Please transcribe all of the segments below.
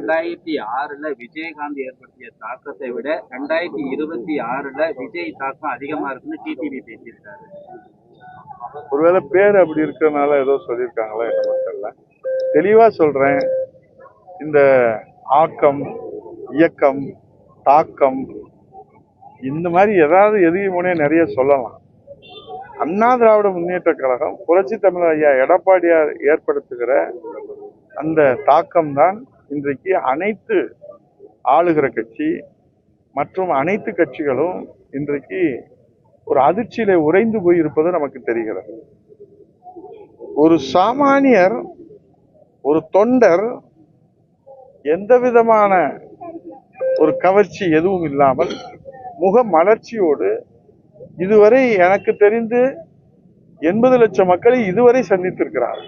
2006 விஜயகாந்த் ஏற்படுத்திய தாக்கத்தை விட 2026 விஜய் தாக்கம் அதிகமா இருக்குன்னு டிடிவி பேசியிருக்காரு. ஒருவேளை பேர் அப்படி இருக்கிறதுனால ஏதோ சொல்லியிருக்காங்களா என்ன தெரியல. தெளிவா சொல்றேன், இந்த ஆக்கம், இயக்கம், தாக்கம், இந்த மாதிரி ஏதாவது எதிர்முனையே நிறைய சொல்லலாம். அண்ணா திராவிட முன்னேற்ற கழகம், புரட்சி தமிழர் ஐயா எடப்பாடியார் ஏற்படுத்துகிற அந்த தாக்கம் தான் இன்றைக்கு அனைத்து ஆளுகிற கட்சி மற்றும் அனைத்து கட்சிகளும் இன்றைக்கு ஒரு அதிர்ச்சியிலே உறைந்து போயிருப்பது நமக்கு தெரிகிறது. ஒரு சாமானியர், ஒரு தொண்டர் எந்த விதமான ஒரு கவர்ச்சி எதுவும் இல்லாமல் முக மலர்ச்சியோடு இதுவரை எனக்கு தெரிந்து 80 லட்சம் மக்களை இதுவரை சந்தித்திருக்கிறார்.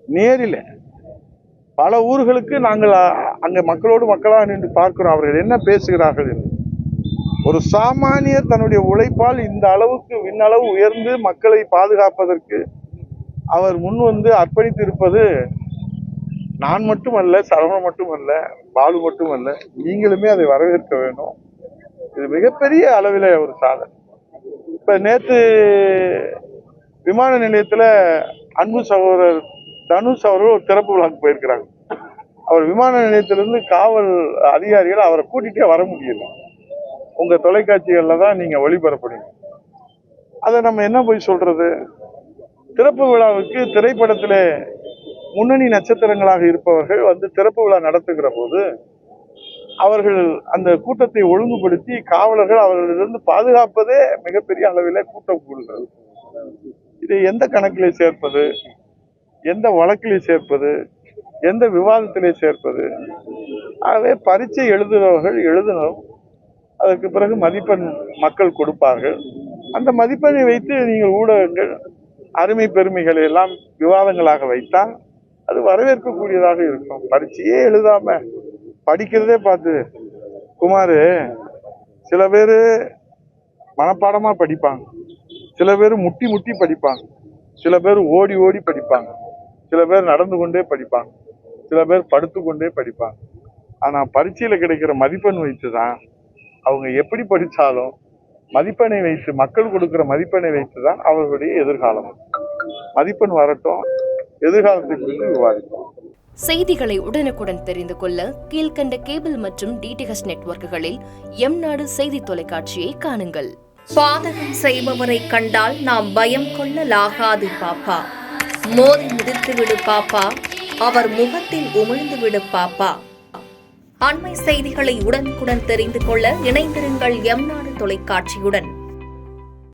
நேரில் பல ஊர்களுக்கு நாங்கள் அங்க மக்களோடு மக்களாக நின்று பார்க்கிறோம் அவர்கள் என்ன பேசுகிறார்கள் என்று. ஒரு சாமானியர் தன்னுடைய உழைப்பால் இந்த அளவுக்கு விண்ணளவு உயர்ந்து மக்களை பாதுகாப்பதற்கு அவர் முன் வந்து அர்ப்பணித்திருப்பது நான் மட்டுமல்ல, சரவணன் மட்டுமல்ல, பாலு மட்டுமல்ல, நீங்களுமே அதை வரவேற்க வேண்டும். இது மிகப்பெரிய அளவில் ஒரு சாதனை. இப்ப நேத்து விமான நிலையத்துல அன்பு சகோதரர் தனுஷ் அவர்கள் ஒரு திறப்பு விழாக்கு போயிருக்கிறாங்க. அவர் விமான நிலையத்திலிருந்து காவல் அதிகாரிகள் அவரை கூட்டிகிட்டே வர முடியல. உங்க தொலைக்காட்சிகள்ல தான் நீங்க ஒளிபரப்புறீங்க. அதை நம்ம என்ன போய் சொல்றது? திறப்பு விழாவுக்கு திரைப்படத்திலே முன்னணி நட்சத்திரங்களாக இருப்பவர்கள் வந்து திறப்பு விழா நடத்துகிற போது அவர்கள் அந்த கூட்டத்தை ஒழுங்குபடுத்தி காவலர்கள் அவர்களிலிருந்து பாதுகாப்பதே மிகப்பெரிய அளவில் கூட்டம் கூடுகிறது. இதை எந்த கணக்கிலே சேர்ப்பது, எந்த வழக்கிலே சேர்ப்பது, எந்த விவாதத்திலே சேர்ப்பது? ஆகவே பரீட்சை எழுதுகிறவர்கள் எழுதணும், அதற்கு பிறகு மதிப்பெண் மக்கள் கொடுப்பார்கள். அந்த மதிப்பெண்ணை வைத்து நீங்கள் ஊடகங்கள் அருமை பெருமைகளை எல்லாம் விவாதங்களாக வைத்தால் அது வரவேற்கக்கூடியதாக இருக்கும். பரீட்சையே எழுதாம படிக்கிறதே பார்த்து குமார், சில பேர் மனப்பாடமா படிப்பாங்க, சில பேர் முட்டி முட்டி படிப்பாங்க, சில பேர் ஓடி ஓடி படிப்பாங்க, சில பேர் நடந்து கொண்டே படிப்பாங்க, சில பேர் படுத்து கொண்டே படிப்பாங்க. ஆனா பரீட்சையில கிடைக்கிற மதிப்பெண் வைத்து தான் அவங்க எப்படி படித்தாலும் மதிப்பெண்ணை வைத்து, மக்கள் கொடுக்கிற மதிப்பெண்ணை வைத்து தான் அவர்களுடைய எதிர்காலம். மதிப்பெண் வரட்டும், எதிர்காலத்தை குறித்து விவாதிப்போம். செய்திகளை உடனுக்குடன் தெரிந்து கொள்ள கீழ்கண்ட கேபிள் மற்றும் டிடிஹெச் நெட்வொர்க்குகளில் எம்நாடு செய்தி தொலைக்காட்சியை காணுங்கள். பாதகம் செய்பவரை கண்டால் நாம் பயம் கொள்ளலாகாது பாப்பா. மோதி மிதித்து விடு பாப்பா, அவர் முகத்தில் உமிழ்ந்து விடு பாப்பா. அண்மை செய்திகளை உடனுக்குடன் தெரிந்து கொள்ள இணைந்திருங்கள் எம்நாடு தொலைக்காட்சியுடன்.